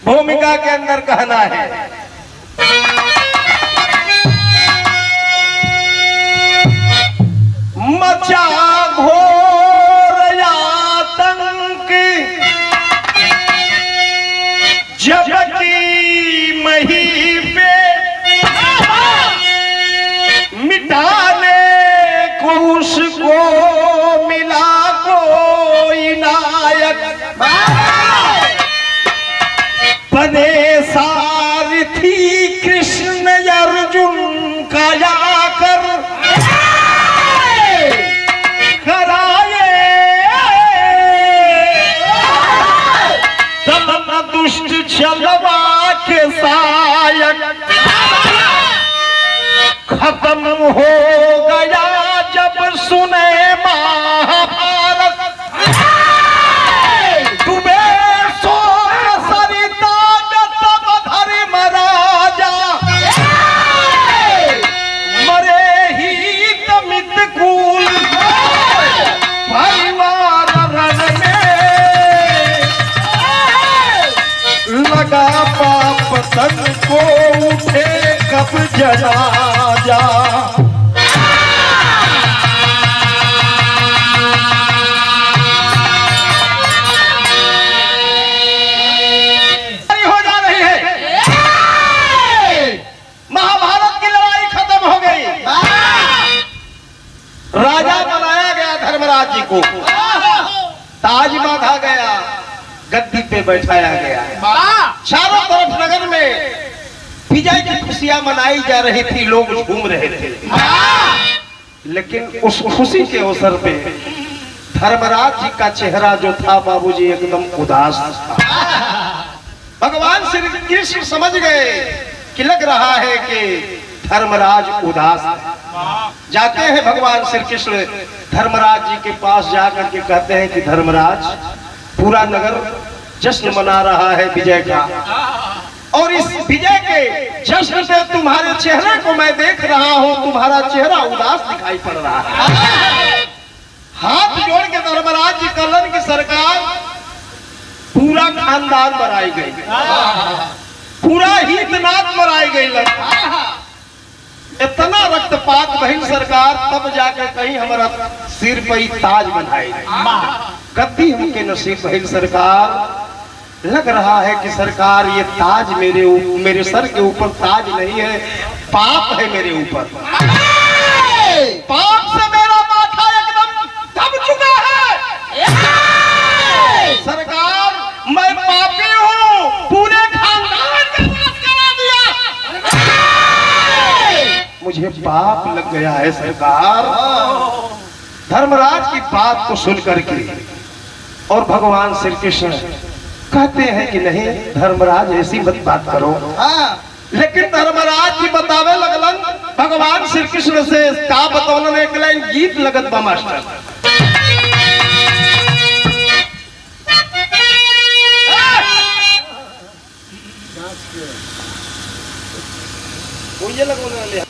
भूमिका के अंदर कहना है, मचा घोर आतंक जबकि मही पे मिटाने को उसको मिला कोई नायक, बने सारथी कृष्ण अर्जुन का जाकर कराए तब दुष्ट चलवा के सायक, खत्म हो गया जब सुने महाभारत, तुम्हें सो सरिता तब धर्म राजा, मरे ही तमित कुल परिवार रण में, लगा पाप तन को उठे कब जनाजा। हो जा रही है, महाभारत की लड़ाई खत्म हो गई, राजा बनाया गया धर्मराज जी को, ताज बांधा गया, गद्दी पे बैठाया गया, चारों तरफ नगर में विजय की खुशियां मनाई जा रही थी, लोग झूम रहे थे, लेकिन उस खुशी के अवसर पे धर्मराज जी का चेहरा जो था बाबूजी एकदम उदास था। भगवान श्री कृष्ण समझ गए कि लग रहा है कि धर्मराज उदास है। जाते हैं भगवान श्री कृष्ण धर्मराज जी के पास जाकर के कहते हैं कि धर्मराज, पूरा नगर जश्न मना रहा है विजय का, और इस विजय के जश्न से तुम्हारे चेहरे को मैं देख रहा हूं, तुम्हारा चेहरा उदास दिखाई पड़ रहा है। हाथ जोड़ के धर्मराज जी कलन की सरकार, पूरा खानदान मराई गई, पूरा हितनाथ मराई गई, इतना रक्तपात बहिन सरकार, तब जाकर कहीं हमारा सिर पर ताज बनाई गद्दी हमके नसीब बहिन सरकार। लग रहा है कि सरकार ये ताज मेरे सर के ऊपर ताज नहीं है, पाप है मेरे ऊपर, पाप से मेरा माथा एकदम दब चुका है सरकार, मैं पापी हूँ, पूरे खानदान का नाश करा दिया, मुझे पाप लग गया है सरकार। धर्मराज की बात को सुन करके और भगवान श्री कृष्ण कहते हैं कि नहीं धर्मराज ऐसी मत बात करो, लेकिन धर्मराज जी बतावे लगलन भगवान श्री कृष्ण से का बतौलन, एक लाइन गीत लगत बा मास्टर,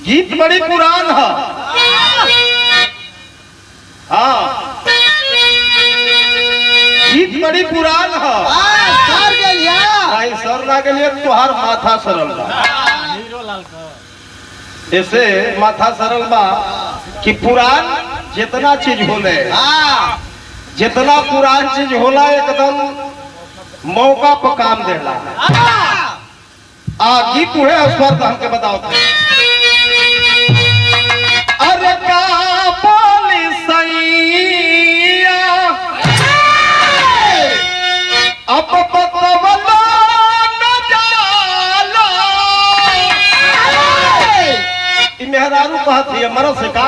गीत बड़ी पुरान है, हाँ गीत बड़ी पुरान है, सर ना के लिए तुहार माथा सरल बा, ऐसे माथा सरल बा कि पुरान जितना चीज होले, जितना पुरान चीज होला एकदम मौका पर काम देला। गीत हुए स्वर हमके बताओ, अरे का बोली सैया अब बतवला न जाला, मेहरारू कहती है मरद से का,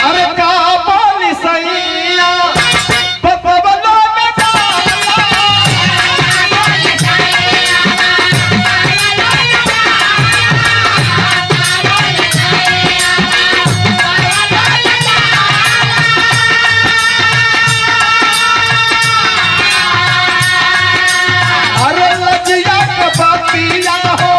अरे का बोली सैया बतवला न जाला, अरे लजिया का बातिया हो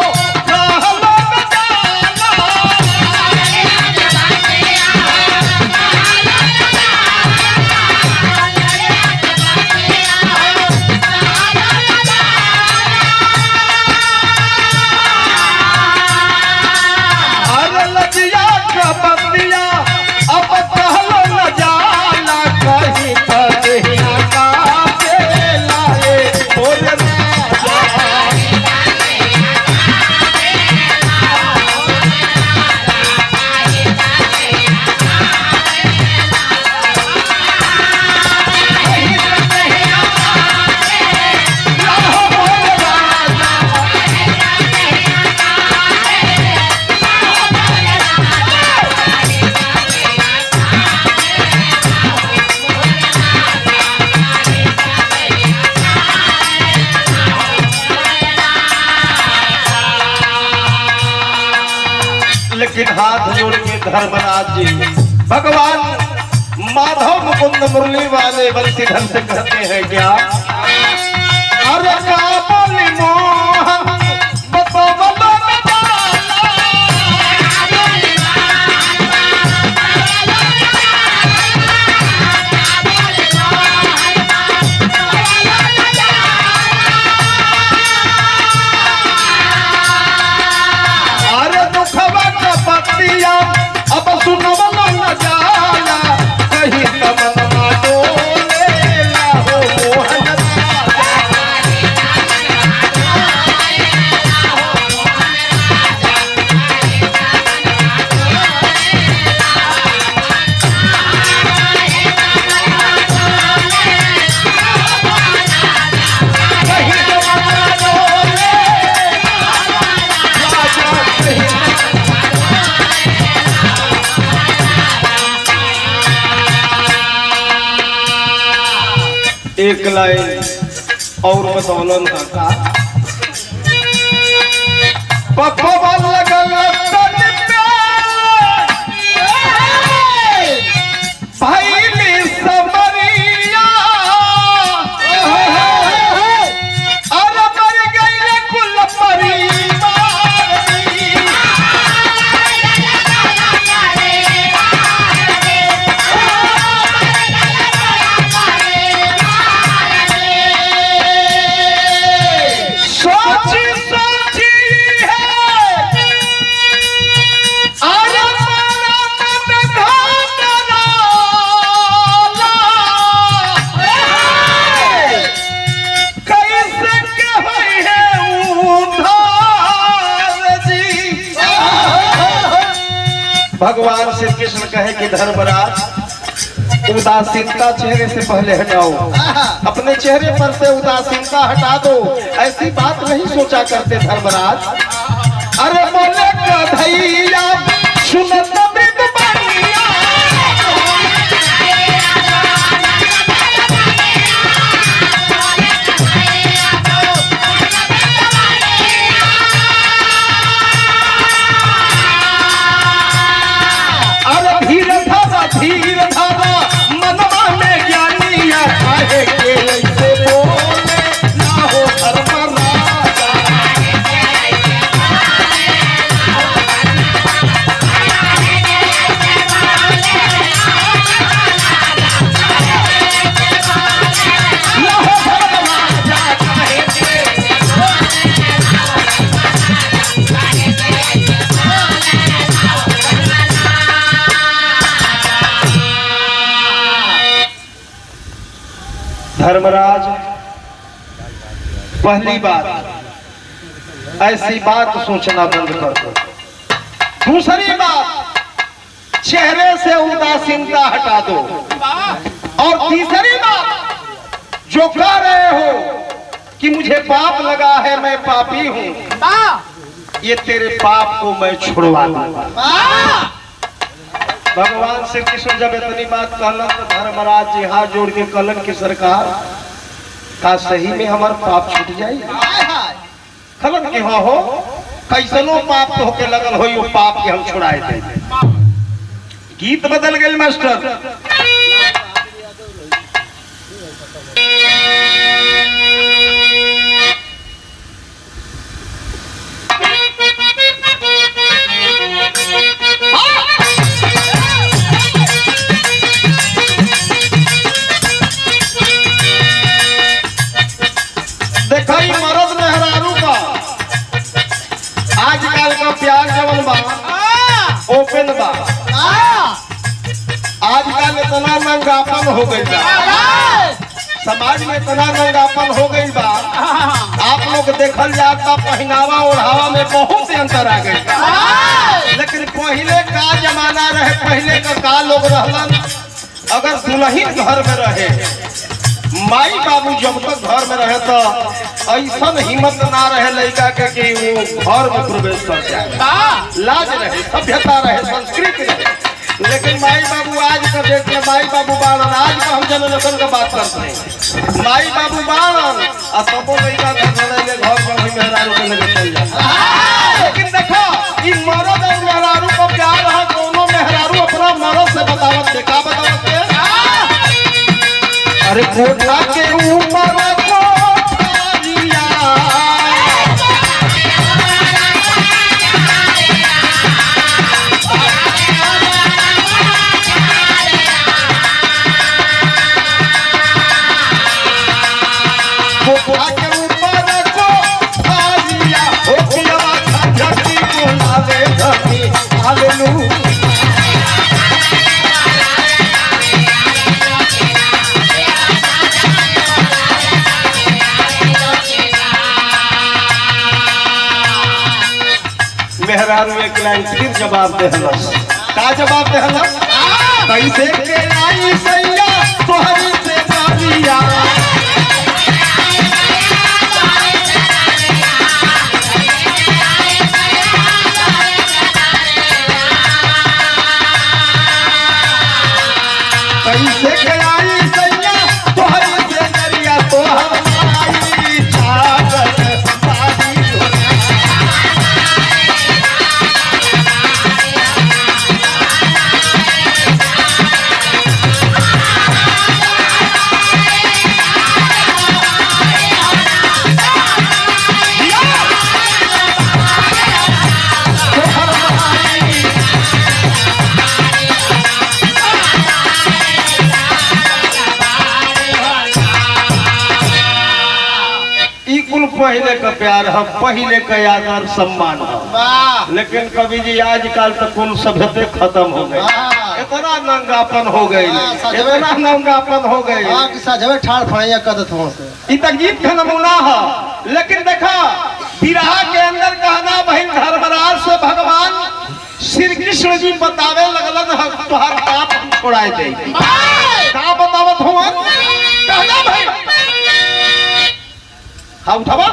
हाथ जोड़ के धर्मराज जी भगवान माधव मुकुंद मुरली वाले बंसीधर से कहते हैं क्या? अरे काबुल मोहन बतौबला अब सुनवला न जाला कहीं तमन्ना डोले ना हो मोहन एक लाइन और बतौलन का पखवा लगल तन पे भइली समरिया अरे मर गइले कुल परिवार भगवान श्री कृष्ण कहे कि धर्मराज उदासीनता चेहरे से पहले हटाओ, अपने चेहरे पर से उदासीनता हटा दो। ऐसी बात नहीं सोचा करते धर्मराज। अरे बोले कन्हैया सुनत मृदुबनिया धीर धारा मनवा में ज्ञानिया काहे के ऐसे बोले ना हो धर्मराजा। धर्मराज पहली बात ऐसी बात सोचना बंद कर दो। दूसरी बात चेहरे से उदासीनता हटा दो। और तीसरी बात जो कह रहे हो कि मुझे पाप लगा है, मैं पापी हूं, ये तेरे पाप को मैं छुड़वा दूंगा। भगवान श्री कृष्ण जब इतनी बात कहलन तो धर्मराज जी हाथ जोड़ के कहलन की सरकार का सही में हमार पाप छूट जाई? कहलन कि हाँ हो, कैसनो पाप तो होके लगल हो, वो पाप के हम छुड़ाए थे। गीत बदल गए मास्टर। मरद मेहरारू का आजकल का प्यार जवन बा ओपन बा। आजकल इतना नंगापन हो गई बा, समाज में इतना नंगापन हो गई बा, आप लोग देखल जाता पहनावा ओढ़ावा में बहुत अंतर आ गई। लेकिन पहले का जमाना रहे, पहले का लोग रहलन, अगर दुल्हन घर में रहे, माई बाबू जब तक घर में रहे तो ऐसा हिम्मत ना रहे लड़का के कि वो घर में प्रवेश कर जाए। लाज रहे, सभ्यता रहे, संस्कृति रहे। लेकिन माई बाबू आज का डेट में माई बाबू बाणन, आज का हम जनरेशन का बात करते हैं, माई बाबू बाणन और सबो लड़का घर में मेहरारू के लगे चल जाए। लेकिन देखो मरद और मेहरारू को प्यार अरे कोठा के ऊपर कोठारिया कोठा के ऊपर कोठारिया ओ पियवा झटकी बोलावे धनी हालेलुया मेहरारू एक लाइन फिर जवाब दे हलस का जवाब दे हलस कैसे के आई सैया तोहरी से बालिया कैसे के आई सैया तोहरी से नरिया तोहर आई छागल बाली पहले का प्यार है, पहले का आदर सम्मान है। लेकिन कवि जी आजकल तो कुल सभ्यते खत्म हो गई, इतना नंगापन हो गई, इतना नंगापन हो गई सजवे ठाड़ फड़ैया कदत हो से इ गीत का नमूना है। लेकिन देखा विरह के अंदर कहना बहन धर्मराज से भगवान श्री कृष्ण जी बतावे लगलन तुहार पाप छोड़ाए दे का बतावत हो कहना भाई हाँ उठावा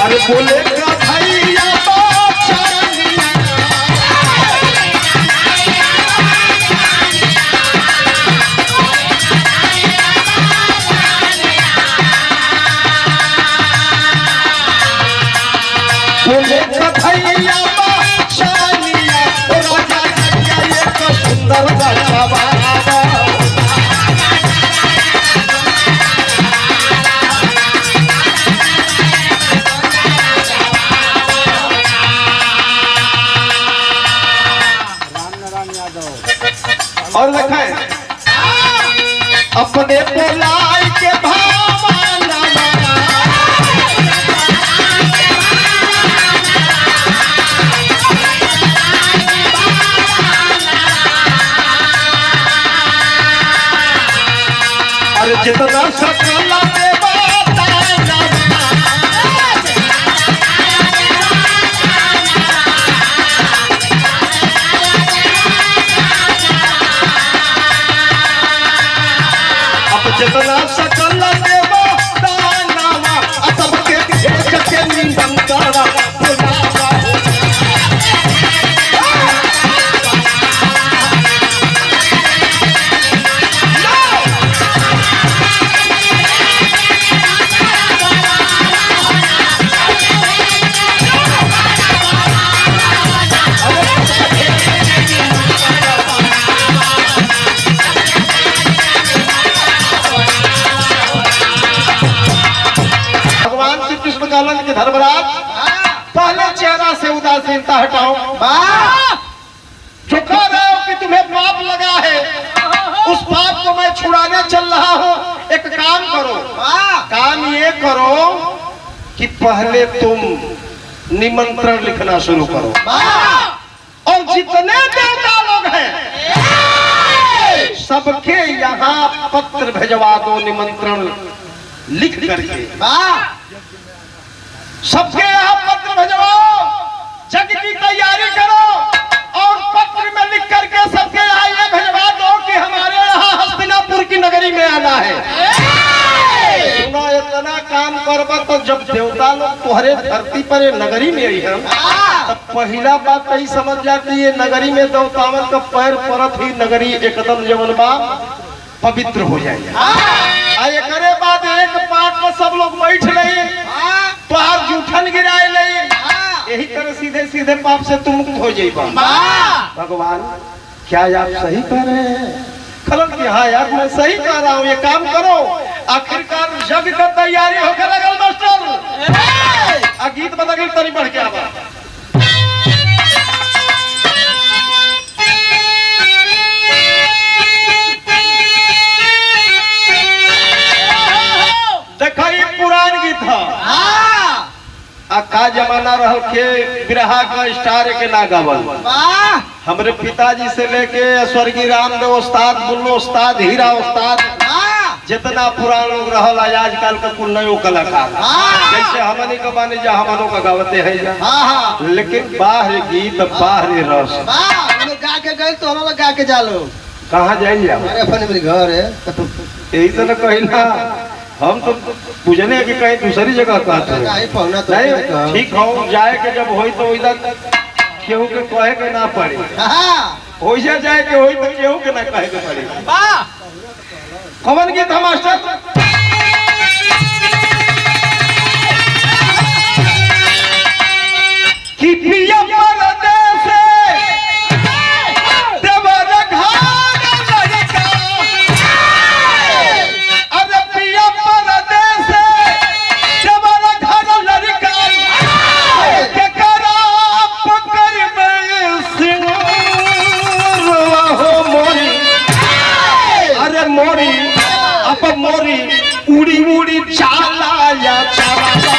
अरे बोले का भैया बोले का भैया शानिया राजा एक सुंदर गढ़वा और देखें अपने बोलाई के भावना अरे जितना सकला दे जितना सकल देवा दानावा सबके भेज के निंदन करा बुलावा के धर्मराज पहले चेहरा से उदासीनता हटाओ, जो कह रहे हो कि तुम्हें पाप लगा है उस पाप को मैं छुड़ाने चल रहा हूँ। एक काम करो, काम ये करो कि पहले तुम निमंत्रण लिखना शुरू करो और जितने देवता लोग हैं सबके यहाँ पत्र भेजवा दो, निमंत्रण लिख करके सबके यहाँ पत्र भेजवाओ, जग की तैयारी करो और पत्र में लिख करके सबके यहाँ ये भेजवा दो कि हमारे यहाँ हस्तिनापुर की नगरी में आना है। सुना इतना काम करबा तो जब देवता लोग तुम्हारे धरती पर नगरी में आई है तब पहला बात यही समझ जाती है नगरी में देवतावन का पैर परत ही नगरी एकदम जवन बा पवित्र हो जाए। करे बाद एक पाठ में सब लोग बैठ रहे, तुहार जूठन गिराए ले यही तरह सीधे सीधे पाप से तुम मुक्त हो जाइबा। भगवान क्या आप सही कह रहे हैं? खलन की हाँ यार मैं सही कह रहा हूँ, ये काम करो। आखिरकार यज्ञ का तैयारी होकर लगल मास्टर। आ गीत बता गई तनी बढ़ के आवा। देखा ये पुरान गीत था। का जमाना रह के बिरहा का स्टार के ना गावल। हमरे पिताजी से लेके स्वर्गीय रामदेव उस्ताद, बुल्लो उस्ताद, हीरा उस्ताद, जितना पुरान लोग रहल आजकल का कुल नयो कलाकार। जैसे हमनी के बानी जा हमनों का गावते है जा। लेकिन बाहर गीत बाहर रस गा के गए तो हम गा के जालो। कहाँ जाइए? अरे अपने मेरे घर है। यही तो न कही ना, हम तो पूछने कि कहीं दूसरी जगह कहते हैं। ठीक हो जाए के जब होई तो इधर केहू के कहे के ना पड़ी। हो जाए के होई तो केहू के ना कहे के पड़ी। कौन गीत था मास्टर? कि पिया परदेस देवर घर लड़का, अरे पिया परदेस देवर घर लड़का, केकरा पकड़ में सिंगरवा हो मोरी, अरे मोरी अब मोरी उड़ी उड़ी चाला या चाला।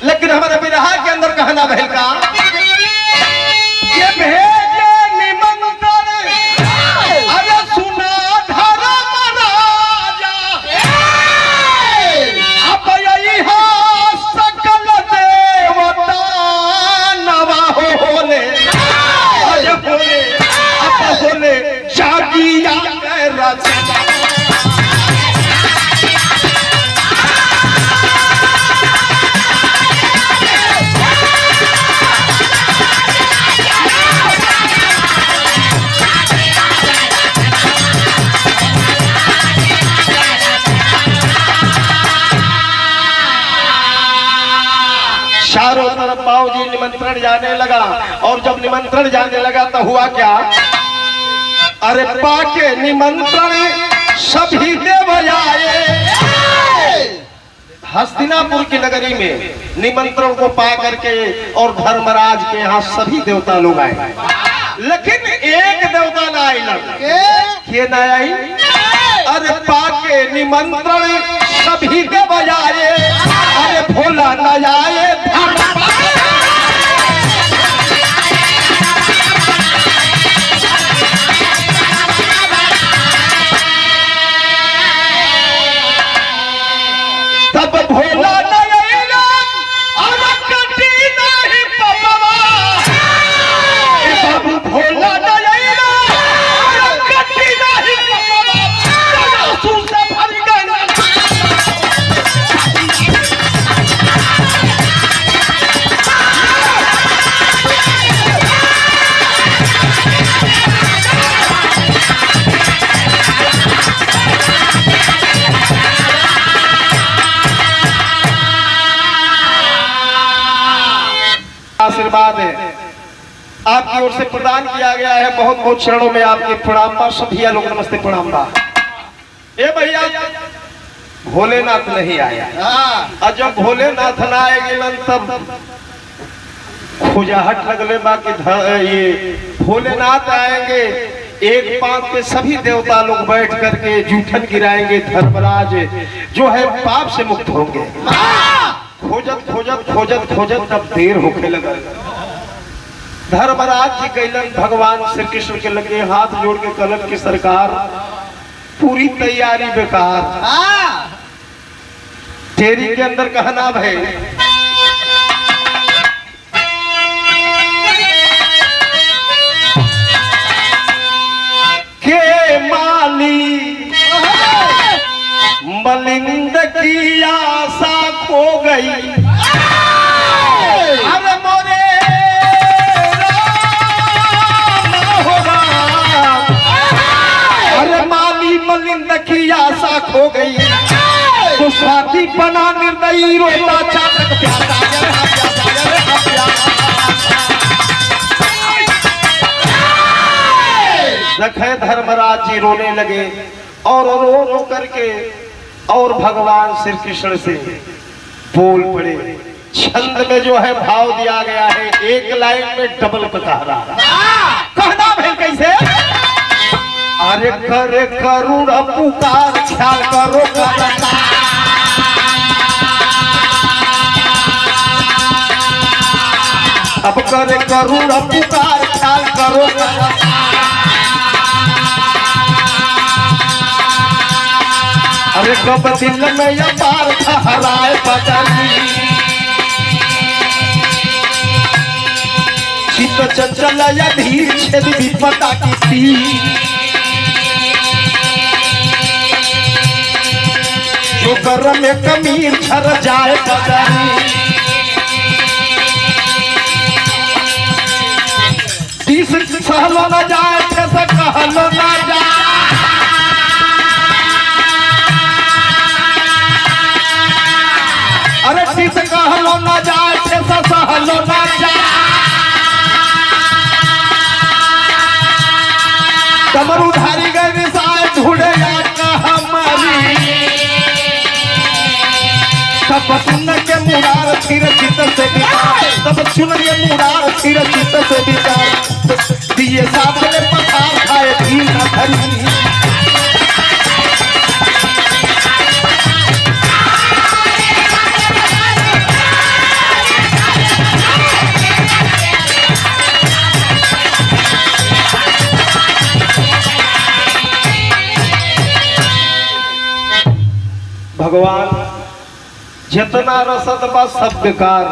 लेकिन हमारे बिरहा के अंदर कहना बहल का ये भेजे निमंत्रण, अरे सुना धर्म राजा, अब यही हो सकल देवता नवा होले, अरे होले अब होले जागिया राजा। चारों तरफ बाबूजी निमंत्रण जाने लगा, और जब निमंत्रण जाने लगा तो हुआ क्या? अरे पाके निमंत्रण सभी देव आए। हस्तिनापुर की नगरी में निमंत्रण को पा करके और धर्मराज के यहाँ सभी देवता लोग आए, लेकिन एक देवता ना आई। के ना आई? अरे पाके निमंत्रण सभी देव आए, अरे भोला न आए। तब भोला न आएगा और कटी नहीं पपवा, तब भोला न आएगा और कटी नहीं पपवा, सुन से भर गए। आशीर्वाद है आपकी ओर से प्रदान किया गया है। बहुत बहुत चरणों में आपके प्रणाम बा। सभी लोग नमस्ते प्रणाम बा। ए भैया भोलेनाथ नहीं आया, और जब भोलेनाथ ना आएंगे तब खुजाहट लगले बा कि ये भोलेनाथ आएंगे। एक पांव पे सभी देवता लोग बैठ करके जूठन गिराएंगे, धर्मराज जो है पाप से मुक्त होंगे। खोजत खोजत खोजत खोजत तब देर होने लगा। धर्मराज जी गैलन भगवान श्री कृष्ण के लगे, हाथ जोड़ के कलम की सरकार पूरी तैयारी बेकार। तेरी के अंदर कहना भाई के माली मलिंद की आशा खो गई। अरे मोरे राम हो राम, अरे माली मलिंद की आशा खो गई, तो साथी बना निर्दयी रोता चातक प्यासा। देखे धर्मराज जी रोने लगे और रो रो करके और भगवान श्री कृष्ण से बोल पड़े। छंद में जो है भाव दिया गया है, एक लाइन में डबल बता रहा। कहना है कैसे? अरे करे करुण पुकार ख्याल करो अब करे करुण पुकार ख्याल करो। अरे कब दिल में ये पार ठहराए बदली, चित चंचल या धीर छेद विपदा की थी। जो कर में कमीर झर जाए बदली, तीस सहलो न जाए थे से कहलो न जाए। अरे तीस कहलो न जाए थे से सहलो न जाए। कमर उधारी गए निशाए ढूंढेगा हमारी, तब सुन के मुरार फिर चित से विचार, तब सुन के मुरार फिर चित से विचार। दिए सामने पथार खाए भीम न धरी, भगवान जितना रसद बा सब बेकार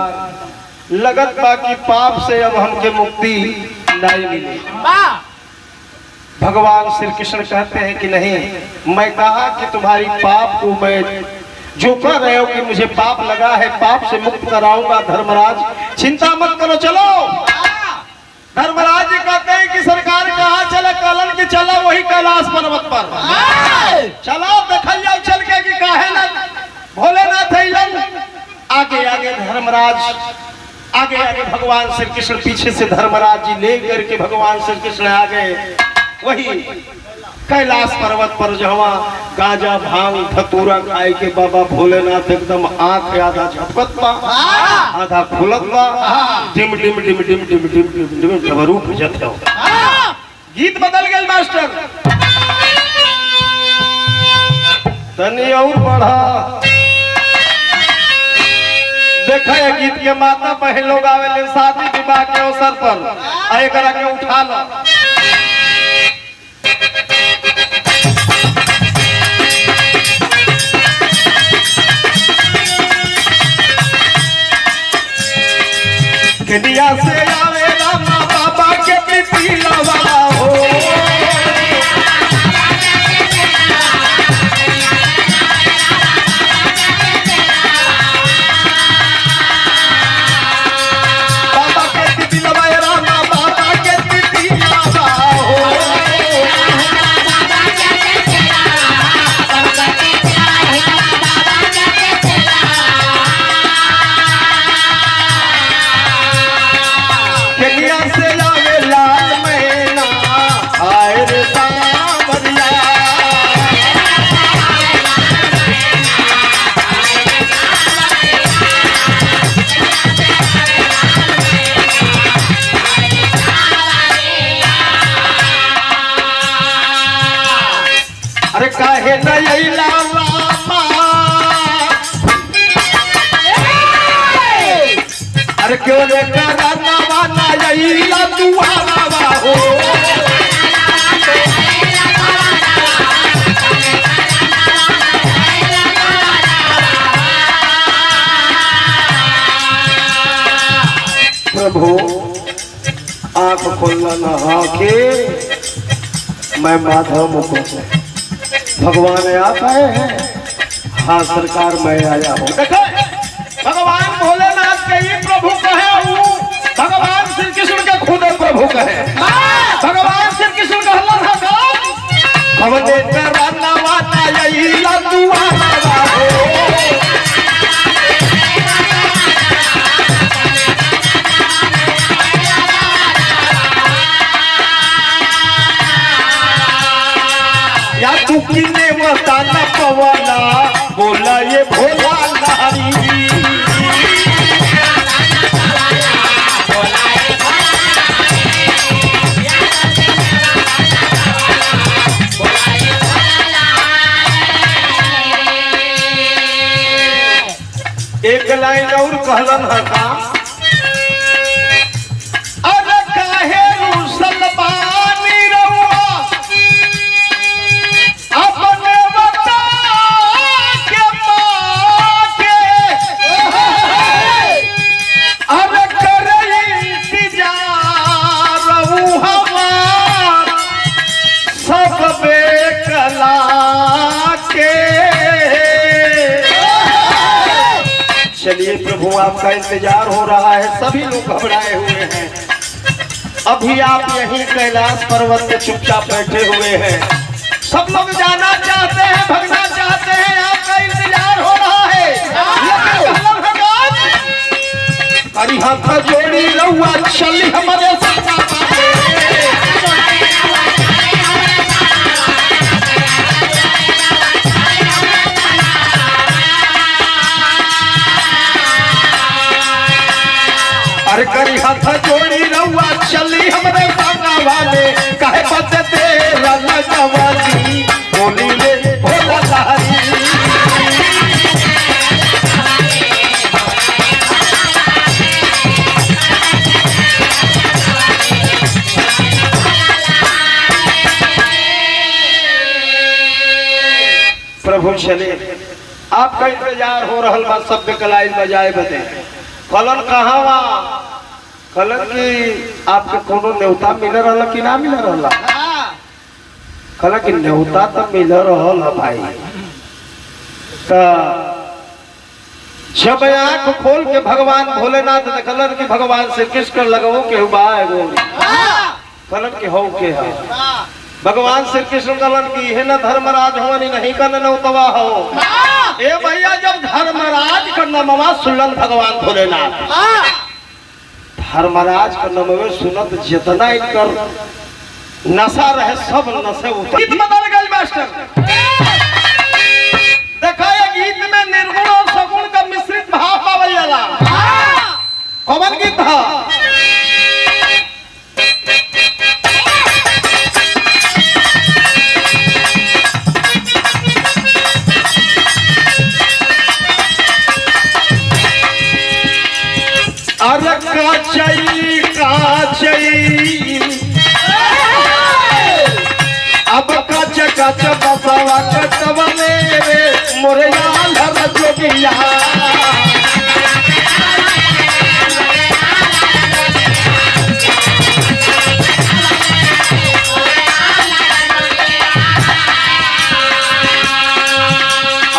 लगत बा कि पाप से अब हमके मुक्ति नहीं मिली। भगवान श्री कृष्ण कहते हैं कि नहीं, मैं कहा कि तुम्हारी पाप को मैं जो कर रहे हो कि मुझे पाप लगा है, पाप से मुक्त कराऊंगा। धर्मराज चिंता मत करो, चलो। धर्मराज जी कहते हैं कि सरकार कहाँ चले? कलन की चला वही कैलाश पर्वत पर चलो, देखल जाओ चल के कि काहे ना भोलेनाथ आगे आगे धर्मराज, आगे आगे भगवान श्री कृष्ण, पीछे से धर्मराज जी ले करके भगवान श्री कृष्ण आ गए वही कैलाश पर्वत पर, जहाँ गांजा भांग धतूरा खाए के बाबा भोलेनाथ एकदम आंख आधा झपकत बा आधा खुलत बा, डिम डिम डिम डिम डिम डिम डिम डिम डमरू बजत हो। गीत बदल गए मास्टर, तनी और बढ़ा। देखा है गीत के माता बहन लोग आवेले शादी विवाह के अवसर पर, आए करा के उठा लो। कन्या से आवे रामा बाबा के प्रीति लवाला हो, बाबा के प्रीति लवाए रामा बाबा के प्रीति लवा हो। कन्या से आवे लाल मैना आए रे सांवरिया, अरे काहे नहीं लावा अरे क्यों रे कराना वाना यही ला दुआरा हो। प्रभु आंख खोलना नहा के मैं माधव मुकुंद, भगवान आप आए हैं, हाँ सरकार मैं आया हूँ। देखो भगवान भोलेनाथ के ही प्रभु कहे, भगवान श्री कृष्ण के खुद प्रभु कहे। भगवान श्री कृष्ण कहलन हमने कराना वाला यही लदुआना हो। या तू किने वताना पवना बोला ये भोला नारी। एक लाइन और कहलन है का, अरे काहे रुसल बानी रहुआ अपने बता के माँ के, अरे करे इंतजार रहू हमार सब बेकला के। चलिए प्रभु आपका इंतजार हो रहा है, सभी लोग घबराए हुए हैं। अभी आप यहीं कैलाश पर्वत पे चुपचाप बैठे हुए हैं, सब लोग जाना चाहते हैं, भगना चाहते हैं, आपका इंतजार हो रहा है। अरे हाथ जोड़ी रहुआ चली हमारे साथ। अरे करी हाथ जोड़ी रहुआ चली हमरे सामना वाले, काहे बदे तेरा लगवाली बोली ले भोला लहरी। प्रभु चले आपका इंतजार हो रहा बा, सब कलाई बजाए बदे। कलन कहाँ वा, कलन की आपके कोनो न्योता मिल रहा कि ना मिल रहा? कलन की न्योता तो मिल रहा भाई। जब आंख खोल के भगवान भोलेनाथ देखलन कि भगवान से कृष्ण लगवो के हुआ है कलन के हो के है। भगवान श्री कृष्ण कहलन की है न धर्मराज हो नहीं का नौतवा हो। ए भैया जब धर्मराज का नमवा सुनल भगवान भोलेनाथ, धर्मराज का नमवे सुनत जितना इनकर नशा रहे सब नशे उतर। गीत बदल गए मास्टर, देखा ये गीत में निर्गुण और सगुण का मिश्रित भाव पावल जाला। कौन गीत था? अरे काचई काचई अब काच काच बसवा कटवा मेरे मोरे यार जोगिया।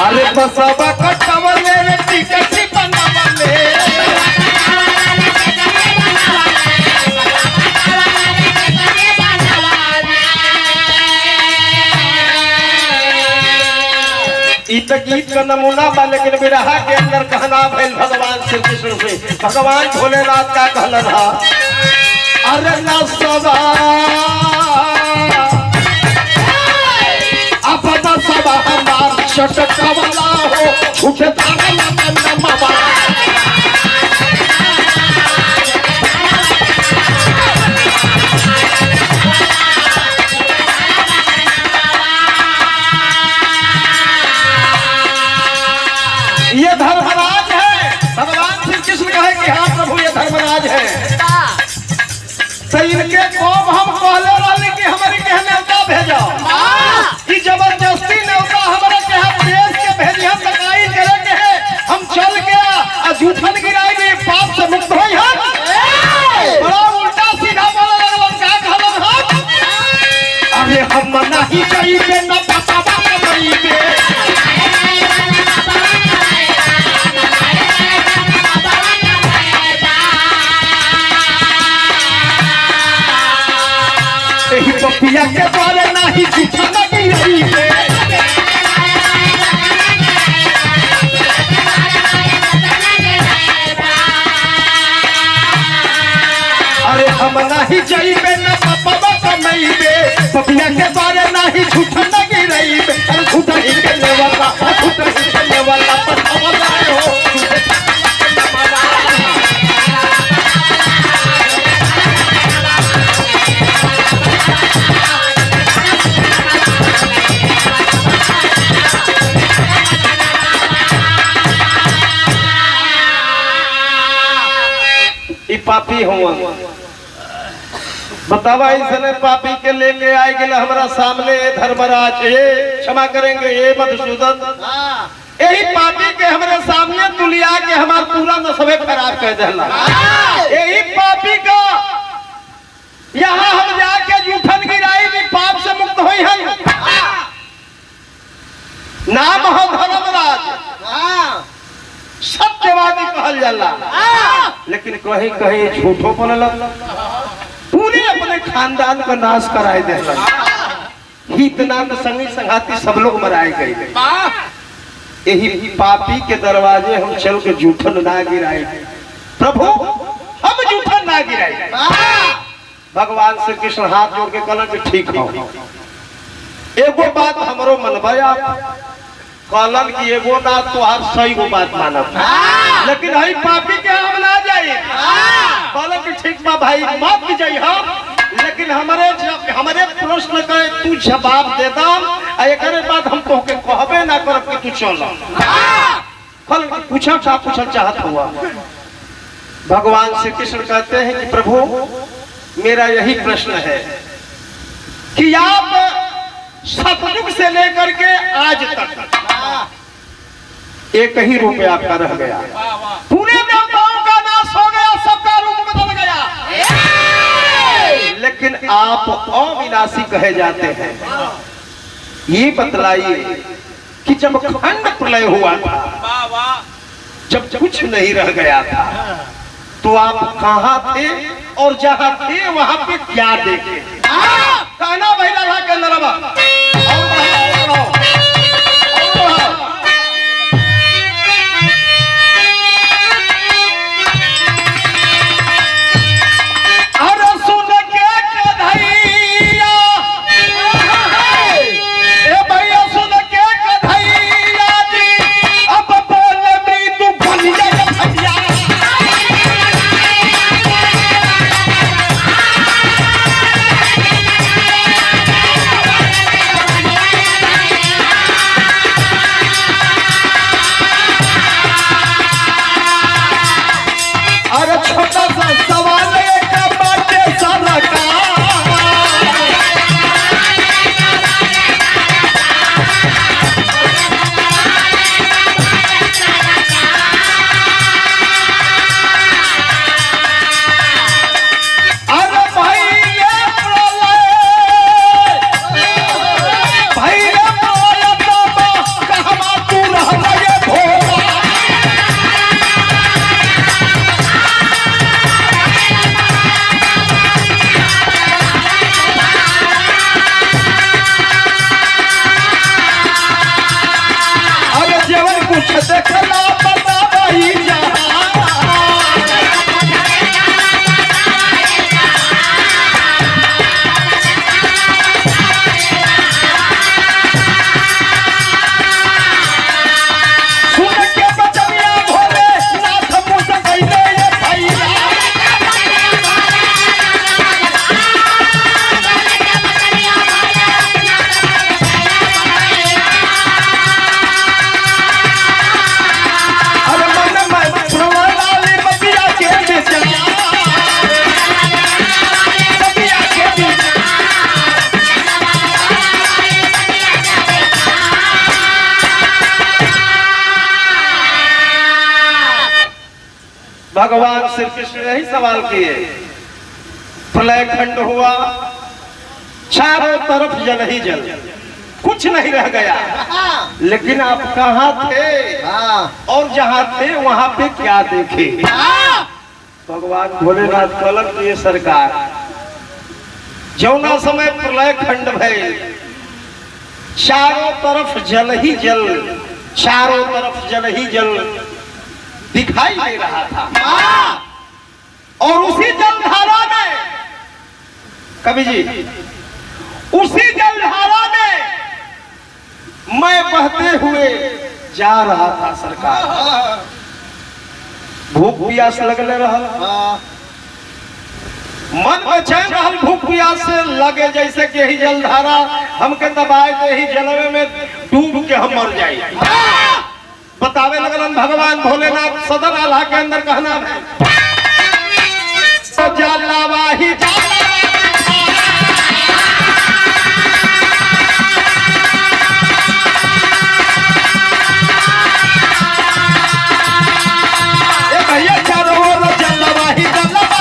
अरे बसवा कटवा मेरे टिकट बनावा मेरे। गीत का नमूना बा, लेकिन विरहा के अंदर कहना भइल भगवान श्री कृष्ण से। भगवान भोलेनाथ का कहलन हा, अरे न सदा अपना सदा हमार चटकवला हो उठे तारा नमवा। ये धर्मराज है, भगवान श्री कृष्ण कहे कि हाँ प्रभु ये धर्मराज है। तो इनके कोप हम कहले वाले कि हमारी के न्योता भेजो, कि जबरदस्ती न्योता हमारे के हाथ देश के भेजी हम तकाई करे के है। हम चल के जूठन गिराएंगे, पाप से मुक्त होई हम। बड़ा उल्टा सीधा बोले लगलन, का कहलन हम? अरे हम नहीं चाहिए न पता नहीं के नहीं झूठा न गिरई पे अरे हम नहीं जाइबे न पपवा कमइबे पपिया के बारे नहीं झूठा न गिरई पे अरे झूठा ही कहने वाला पछवा जाए हो पापी हुआ बतावा इसने पापी के लेके आए गेल हमारा सामने धर्मराज ये क्षमा करेंगे ये मधुसूदन यही पापी के हमारे सामने तुलिया के हमारा पूरा नस्बे खराब कर देला यही पापी का यहाँ हम जाके जूठन गिराई भी पाप से मुक्त हुई है नाम हो धर्मराज सत्यवादी कहल जाला लेकिन कहीं कहीं झूठो बोलल पूरे अपने खानदान का नाश कराए देला हितना तो संगी संगाती सब लोग मराए गए यही पापी के दरवाजे हम चल के जूठन ना गिराए प्रभु हम जूठन ना गिराए भगवान श्री कृष्ण हाथ जोड़ के कहलन कि ठीक हो एगो बात हमरो मनबया कहलन की एगो ना तोहार सही गो बात मानब लेकिन हई पापी के हम ना जाई कहलन की ठीक बा भाई मत जाई हम लेकिन हमारे प्रश्न के तू जवाब दे दम आ एकरे बाद हम तोहके कहबे ना करब कि तू चल कहलन की पूछल चाहत हुआ भगवान श्री कृष्ण कहते हैं कि प्रभु मेरा यही प्रश्न है कि आप सतयुग से लेकर के आज तक एक ही रूप आपका रह गया पूरे देवताओं का नाश हो गया सबका रूप बदल गया लेकिन आप अविनाशी कहे जाते हैं ये बतलाइए कि जब खंड प्रलय हुआ था जब कुछ नहीं रह गया था तो आप कहाँ थे और जहाँ थे वहां पे क्या देखे कहना भैया के नरवा भगवान श्री कृष्ण यही सवाल किए प्रलय खंड हुआ चारों तरफ जल ही जल कुछ नहीं रह गया लेकिन आप कहाँ थे और जहाँ थे वहां पे क्या देखे भगवान भोलेनाथ कलम की सरकार जौना समय प्रलय खंड भय चारों तरफ जल ही जल, चारों तरफ जल ही जल दिखाई दे रहा था। और उसी जलधारा में कवि जी, उसी जलधारा में मैं बहते हुए जा रहा था सरकार। भूख प्यास लगने रहा, मन में चैन रहल, भूख प्यास से लगे जैसे कि यही जलधारा हमके दबाए दे, ही जलवे में डूब के हम मर जाए। बतावे लगलन भगवान भोलेनाथ सदर आल्हा के अंदर कहना है, तो जलावा ही भैया चारों ओर जलावा ही जलावा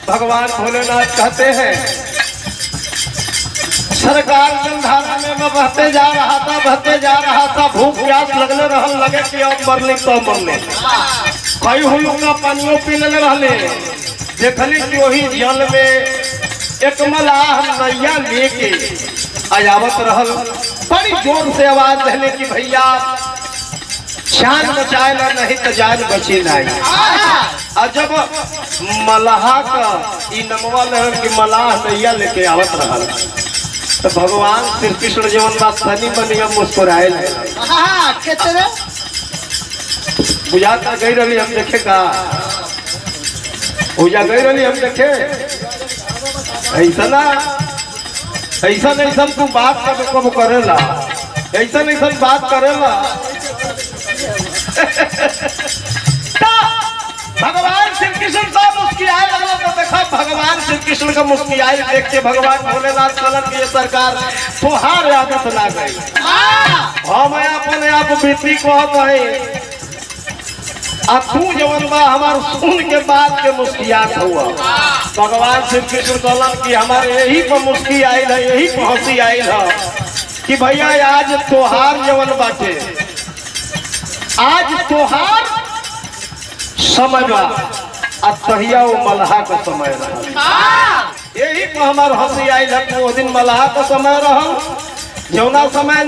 भगवान भोलेनाथ कहते हैं, सरकार जलधारा में मैं बहते जा रहा था, बहते जा रहा था, भूख प्यास लगने रहल, लगे कि अब मरने तो मरने। कई हुई का पानियों पी लेने रहले, देखली कि वही जल में एक मलाह नैया लेके आयावत रहल। बड़ी जोर से आवाज देने की भैया जान बचाएला नहीं तो जान बची नहीं। और जब मलाहा का ई नमवा लहर की मलाह नैया लेके आवत रहल, तो भगवान श्री कृष्ण जीवन बात धनी बनिया मुस्कुराए बुझाता गई रही हम देखे का, पूजा गई रही हम देखे। ऐसा ना ऐसा ऐसा तू बात कब करेला, ऐसा ऐसा बात करेला। भगवान श्री कृष्ण साहब मुस्कुराए लगला, तो देखा भगवान श्री कृष्ण का मुस्कुराए देख के भगवान भोलेनाथ कहलन की सरकार तोहार आदत ना गई, हम अपने आप बेटी कहत है, अब तू जवन बा हमार सुन के बाद के मुस्कुरात हुआ। भगवान श्री कृष्ण कहलन की हमारे यही पर मुस्की आयल है, यही पर हंसी आयल है कि भैया आज तोहार जवन बाटे, आज तोहार समय बा, तहिया वो मल्हा का समय रहा। यही पर हमार हंसी आयल है, वो दिन मल्हा का समय रहा, जौना समय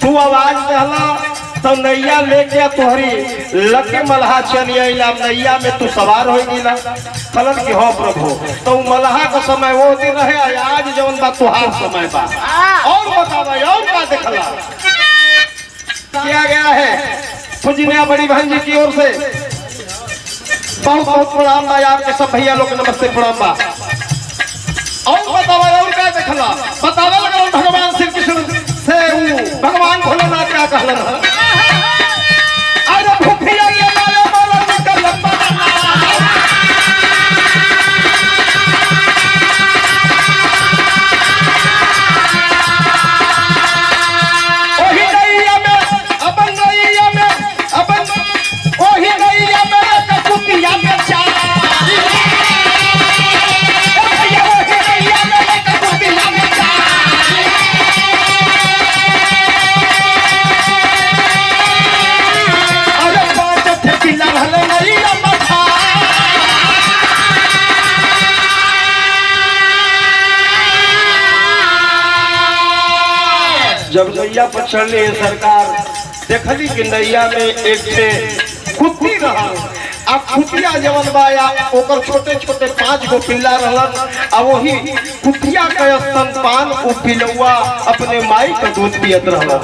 तू आवाज दहला तो नैया लेके तोहरी लके मल्हा चली आइला, नैया में तू सवार हो गईला। कहलन कि हो प्रभु, तो मल्हा का समय वो दिन रहे, आज जौन बा तुहार समय बा। और बतावा और का देखला किया गया है। पूजनीय बड़ी बहन जी की ओर से बहुत बहुत प्रणाम बा, आपके सब भैया लोग नमस्ते प्रणाम बा। और बतावा और का देखला, बतावा लगा भगवान श्री कृष्ण से भगवान भोलेनाथ क्या कहलन, अरे भूखिया ये मारे मारे निकल लंबा, ओही नैया में अपन नैया में अपन ओही नैया में ककुतिया में चार, भैया ओही नैया में ककुतिया में चार। जब नैया पर चढ़ने सरकार देखली कि नैया में एक से कुत्ती रहा आ कुतिया जवन बाया ओकर छोटे छोटे 5 गो पिल्ला रहलन आ वही कुतिया के स्तनपान उ पिलुआ अपने माई के दूध पियत रहलन।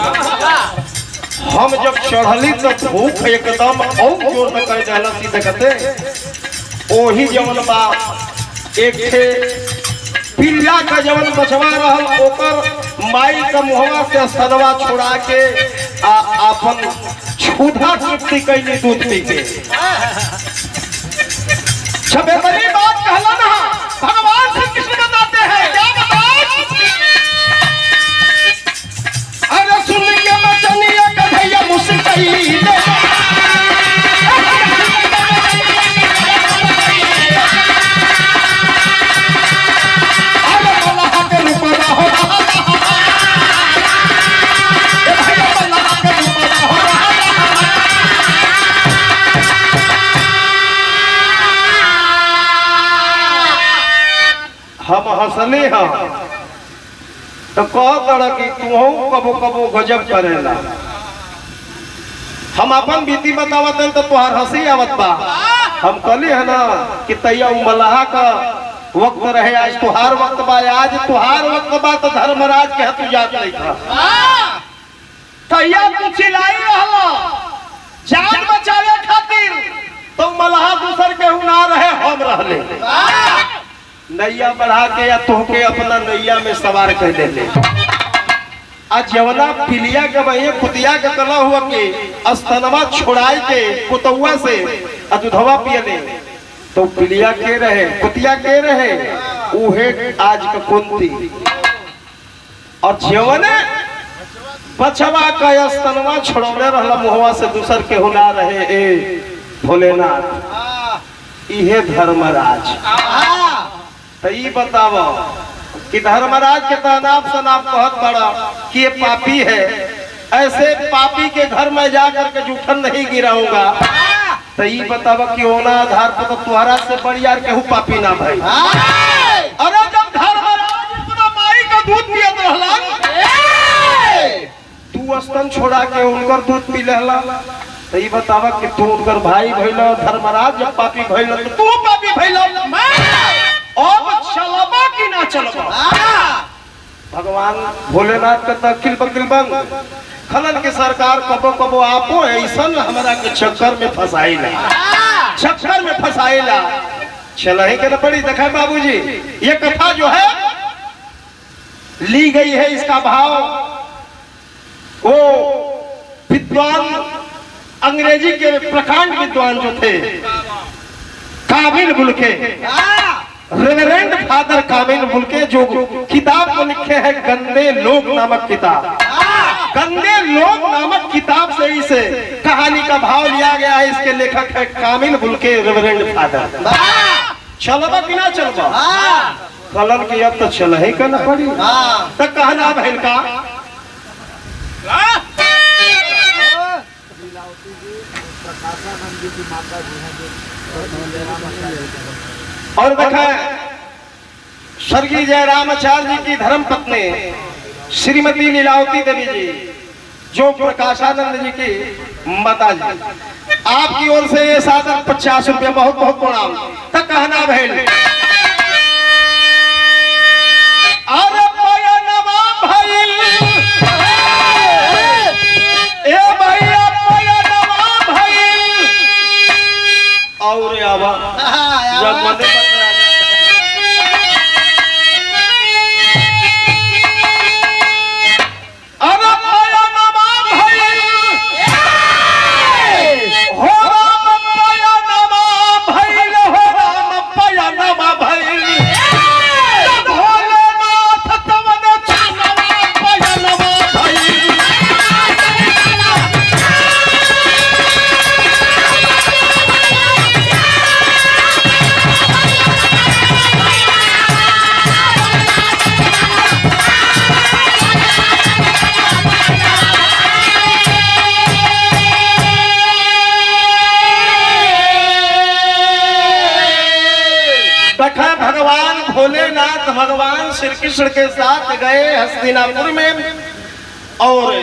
हम जब चढ़ली तो भूख एकदम और जोर में कह देला सी देखते ओही जवन बा एक थे पिल्ला का जवन बचवा रहल ओकर माई का मुहवा से सदवा छोड़ा के अपन क्षुधा तृप्ति कैली दूध पी के। छबेतरी बात कहला ना भगवान श्री कृष्ण बताते हैं क्या बताओ? अरे सुन के बचनिया कन्हैया मुस्कई दे हम हंसले हम तो कह कि तू कबो कबो गजब करेला। हम अपन बीती बतावत तो तुहार हंसी आवत बा। हम कहली है ना कि तैया मलाहा का वक्त रहे आज तुहार वक्त बा आज तुहार वक्त बा तो धर्मराज के तू जात नहीं था तैया तू चिल्लाई रहला जान बचावे खातिर तो मलाहा दूसर के ना रहे हम रहले नैया बढ़ा के या तोहके अपना नैया में सवार कर देले। आज जवना पिलिया के भैया कुतिया के कला हुआ के स्तनवा छोड़ाई के कुतुआ से दूधवा पियले तो पिलिया के रहे कुतिया के रहे उहे आज का कुंती और जवने बचवा का स्तनवा छोड़ौले रहला मुहवा से दूसर के हुना रहे ए भोलेनाथ इहे धर्मराज। तो ये बताओ कि धर्मराज के तनाव से नाम कहत बड़ा कि ये पापी है ऐसे पापी के घर में जाकर के जूठन नहीं गिराऊंगा। तो ये बताओ कि ओना आधार पर तो तुम्हारा से बड़ी यार केहू पापी ना भाई। अरे जब धर्मराज अपना माई का दूध पियत रहलन तू स्तन छोड़ा के उनकर दूध पी लेला। तो ये बतावा कि तू उनकर भाई भइला धर्मराज जब पापी भइला तो तू पापी भइला अब चलबा कि ना चलबा? भगवान भोलेनाथ का तकिल बकिल बंद खलन के सरकार कबो कबो आपो ऐसा हमारा के चक्कर में फसाइला चलही के न पड़ी। देखा बाबूजी ये कथा जो है ली गई है इसका भाव वो विद्वान अंग्रेजी के प्रकांड विद्वान जो थे काबिल बुलके रेवरेंड फादर काबिल बुलके जो किताब को लिखे हैं गंदे लोग नामक किताब। गंदे लोग नामक किताब से इसे कहानी का भाव लिया गया है। इसके लेखक है काबिल बुलके रेवरेंड फादर। चलबा कि ना चलबा? कलन की अब तो चल ही करना पड़ी तो कहना बहन का और देखा स्वर्गीय जयरामाचार्य जी की धर्मपत्नी श्रीमती लीलावती देवी जी जो प्रकाशानंद जी की माता जी आपकी ओर से ये सादर 50 रुपया बहुत बहुत प्रणाम। तक कहना बहन अरे पयनवा भइल ए भैया पयनवा भइल और आवा जब मने भोलेनाथ भगवान श्री कृष्ण के साथ गए हस्तिनापुर में और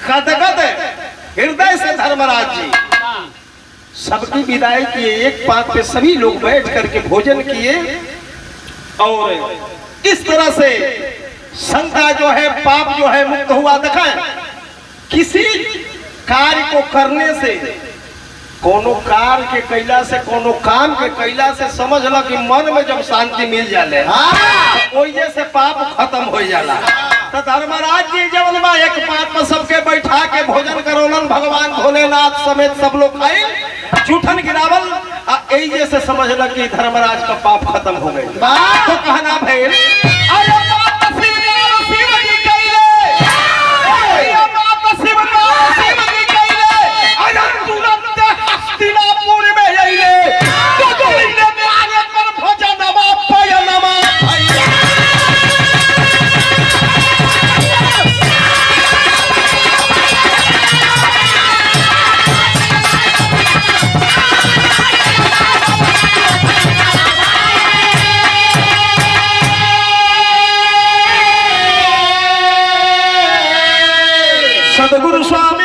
गदगद हृदय से धर्मराज जी सबकी विदाई किए। एक पात पे सभी लोग बैठ करके भोजन किए और इस तरह से शंका जो है, पाप जो है मुक्त हुआ। देखें, किसी कार्य को करने से, कोनो कार्य के कैला से, कोनो काम के कैला से समझ लो कि मन में जब शांति मिल जाले तो ओइजे से पाप खत्म हो जाला। तो धर्मराज जी जब एक पात में सबके बैठा के भोजन करोलन, भगवान भोलेनाथ समेत सब लोग खाए, जूठन गिरावल, एजे से समझ लो कि धर्मराज का पाप खत्म हो गए। तो कहना भैल सदगुरु स्वामी